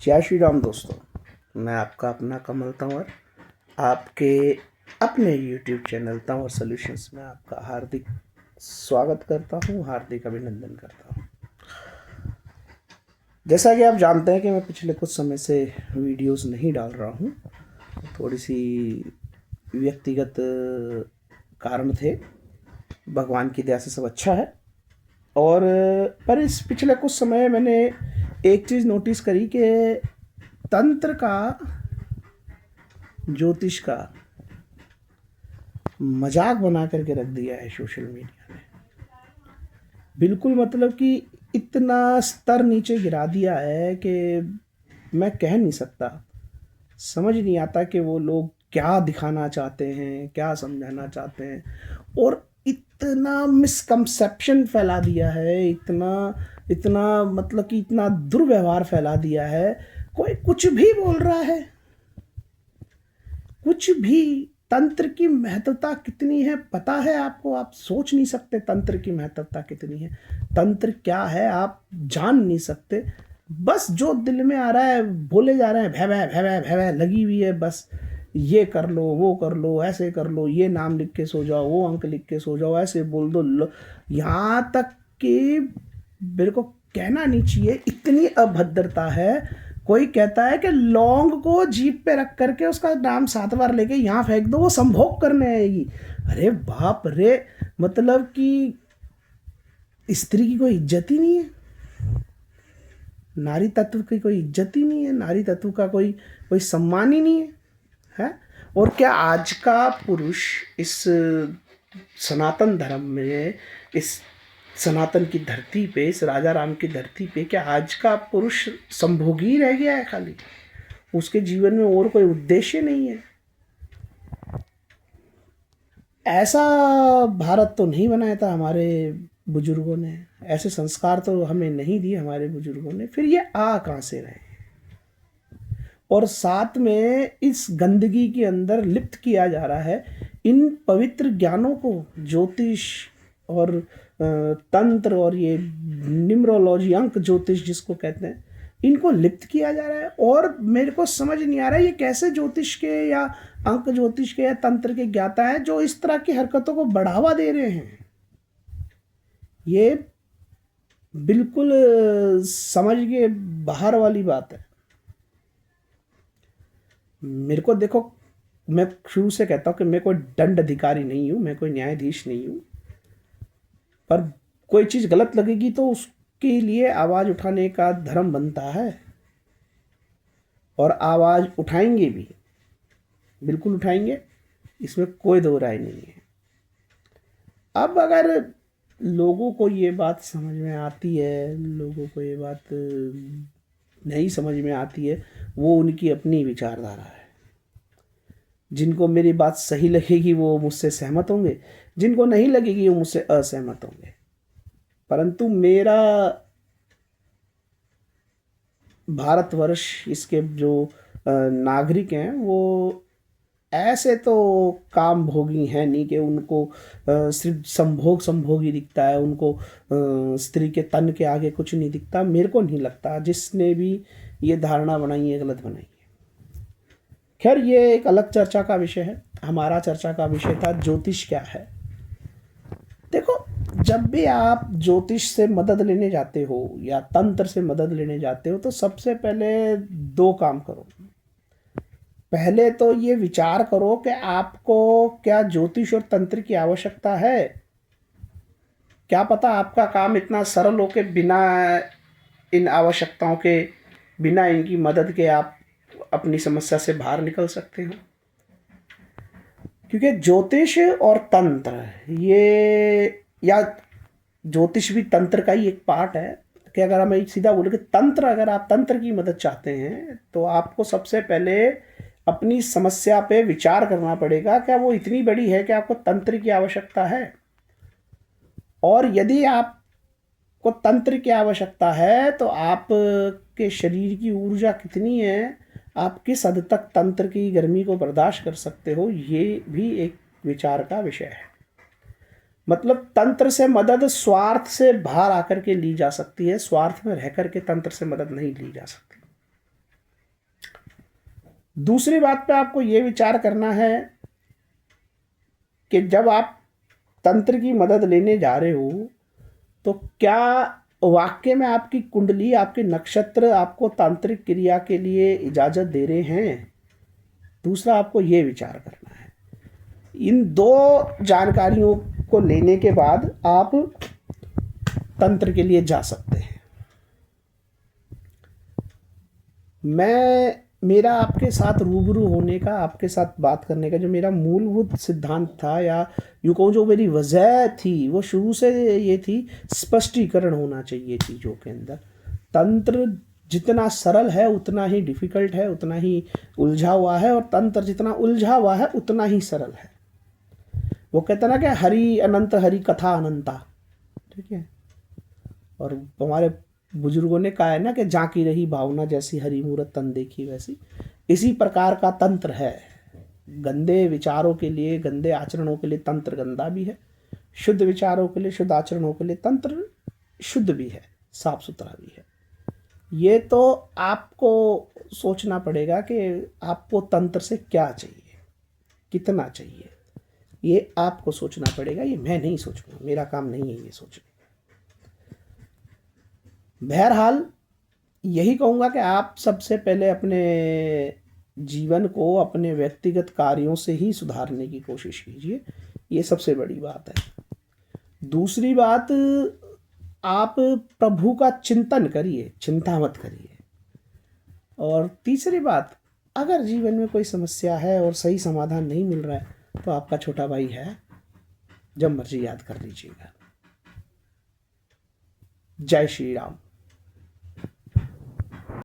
जय श्री राम दोस्तों। मैं आपका अपना कमल तंवर आपके अपने YouTube चैनल तंवर सॉल्यूशंस में आपका हार्दिक स्वागत करता हूं, हार्दिक अभिनंदन करता हूं। जैसा कि आप जानते हैं कि मैं पिछले कुछ समय से वीडियोस नहीं डाल रहा हूं, थोड़ी सी व्यक्तिगत कारण थे। भगवान की दया से सब अच्छा है। और पर इस पिछले कुछ समय मैंने एक चीज़ नोटिस करी कि तंत्र का, ज्योतिष का मजाक बना करके रख दिया है सोशल मीडिया ने। बिल्कुल मतलब कि इतना स्तर नीचे गिरा दिया है कि मैं कह नहीं सकता। समझ नहीं आता कि वो लोग क्या दिखाना चाहते हैं, क्या समझाना चाहते हैं। और इतना मिसकंसेप्शन फैला दिया है, इतना इतना मतलब कि इतना दुर्व्यवहार फैला दिया है। कोई कुछ भी बोल रहा है, कुछ भी। तंत्र की महत्वता कितनी है पता है आपको? आप सोच नहीं सकते तंत्र की महत्वता कितनी है। तंत्र क्या है आप जान नहीं सकते। बस जो दिल में आ रहा है बोले जा रहे हैं, भै भै भै भै भै भै लगी हुई है। बस ये कर लो, वो कर लो, ऐसे कर लो, ये नाम लिख के सो जाओ, वो अंक लिख के सो जाओ, ऐसे बोल दो। यहाँ तक कि मेरे को कहना नहीं चाहिए, इतनी अभद्रता है। कोई कहता है कि लौंग को जीप पे रख करके उसका नाम 7 बार लेके यहाँ फेंक दो, वो संभोग करने आएगी। अरे बाप रे! मतलब कि स्त्री की कोई इज्जत ही नहीं है, नारी तत्व की कोई इज्जत ही नहीं है, नारी तत्व का कोई कोई सम्मान ही नहीं है। और क्या आज का पुरुष इस सनातन धर्म में, इस सनातन की धरती पे, इस राजा राम की धरती पे, क्या आज का पुरुष संभोगी रह गया है? खाली उसके जीवन में और कोई उद्देश्य नहीं है? ऐसा भारत तो नहीं बनाया था हमारे बुजुर्गों ने, ऐसे संस्कार तो हमें नहीं दिए हमारे बुजुर्गों ने। फिर ये आ कहाँ से रहे? और साथ में इस गंदगी के अंदर लिप्त किया जा रहा है इन पवित्र ज्ञानों को, ज्योतिष और तंत्र और ये न्यूमरोलॉजी, अंक ज्योतिष जिसको कहते हैं, इनको लिप्त किया जा रहा है। और मेरे को समझ नहीं आ रहा है ये कैसे ज्योतिष के या अंक ज्योतिष के या तंत्र के ज्ञाता हैं जो इस तरह की हरकतों को बढ़ावा दे रहे हैं। ये बिल्कुल समझ के बाहर वाली बात है। मेरे को देखो, मैं शुरू से कहता हूँ कि मैं कोई दंड अधिकारी नहीं हूँ, मैं कोई न्यायाधीश नहीं हूँ। पर कोई चीज़ गलत लगेगी तो उसके लिए आवाज़ उठाने का धर्म बनता है, और आवाज़ उठाएंगे भी, बिल्कुल उठाएंगे, इसमें कोई दो राय नहीं है। अब अगर लोगों को ये बात समझ में आती है, लोगों को ये बात नहीं समझ में आती है, वो उनकी अपनी विचारधारा है। जिनको मेरी बात सही लगेगी वो मुझसे सहमत होंगे, जिनको नहीं लगेगी वो मुझसे असहमत होंगे। परंतु मेरा भारतवर्ष, इसके जो नागरिक हैं वो ऐसे तो काम भोगी हैं नहीं कि उनको सिर्फ संभोग संभोग ही दिखता है, उनको स्त्री के तन के आगे कुछ नहीं दिखता। मेरे को नहीं लगता जिसने भी ये धारणा बनाई है गलत बनाई है। खैर, ये एक अलग चर्चा का विषय है। हमारा चर्चा का विषय था ज्योतिष क्या है। देखो, जब भी आप ज्योतिष से मदद लेने जाते हो या तंत्र से मदद लेने जाते हो तो सबसे पहले 2 काम करो। पहले तो ये विचार करो कि आपको क्या ज्योतिष और तंत्र की आवश्यकता है। क्या पता आपका काम इतना सरल हो के बिना इन आवश्यकताओं के, बिना इनकी मदद के आप अपनी समस्या से बाहर निकल सकते हो। क्योंकि ज्योतिष और तंत्र, ये, या ज्योतिष भी तंत्र का ही एक पार्ट है। कि अगर हम सीधा बोले कि तंत्र, अगर आप तंत्र की मदद चाहते हैं तो आपको सबसे पहले अपनी समस्या पे विचार करना पड़ेगा। क्या वो इतनी बड़ी है कि आपको तंत्र की आवश्यकता है? और यदि आपको तंत्र की आवश्यकता है तो आपके शरीर की ऊर्जा कितनी है, आप किस हद तक तंत्र की गर्मी को बर्दाश्त कर सकते हो, ये भी एक विचार का विषय है। मतलब तंत्र से मदद स्वार्थ से बाहर आकर के ली जा सकती है, स्वार्थ में रह करके तंत्र से मदद नहीं ली जा सकती। दूसरी बात पे आपको ये विचार करना है कि जब आप तंत्र की मदद लेने जा रहे हो तो क्या वाक्य में आपकी कुंडली, आपके नक्षत्र आपको तांत्रिक क्रिया के लिए इजाज़त दे रहे हैं। दूसरा आपको ये विचार करना है। इन दो जानकारियों को लेने के बाद आप तंत्र के लिए जा सकते हैं। मेरा आपके साथ रूबरू होने का, आपके साथ बात करने का जो मेरा मूलभूत सिद्धांत था, या यूँ कहूँ जो मेरी वजह थी, वो शुरू से ये थी, स्पष्टीकरण होना चाहिए चीज़ों के अंदर। तंत्र जितना सरल है उतना ही डिफ़िकल्ट है, उतना ही उलझा हुआ है, और तंत्र जितना उलझा हुआ है उतना ही सरल है। वो कहते हैं ना कि हरि अनंत, हरि कथा अनंता, ठीक है। और हमारे बुजुर्गों ने कहा है ना कि झांकी रही भावना जैसी, हरि मूरत तन देखी वैसी। इसी प्रकार का तंत्र है। गंदे विचारों के लिए, गंदे आचरणों के लिए तंत्र गंदा भी है, शुद्ध विचारों के लिए, शुद्ध आचरणों के लिए तंत्र शुद्ध भी है, साफ सुथरा भी है। ये तो आपको सोचना पड़ेगा कि आपको तंत्र से क्या चाहिए, कितना चाहिए, ये आपको सोचना पड़ेगा। ये मैं नहीं सोचूंगा, मेरा काम नहीं है ये सोचना। बहरहाल यही कहूँगा कि आप सबसे पहले अपने जीवन को अपने व्यक्तिगत कार्यों से ही सुधारने की कोशिश कीजिए, ये सबसे बड़ी बात है। दूसरी बात, आप प्रभु का चिंतन करिए, चिंता मत करिए। और तीसरी बात, अगर जीवन में कोई समस्या है और सही समाधान नहीं मिल रहा है तो आपका छोटा भाई है, जब मर्जी याद कर लीजिएगा। जय श्री राम।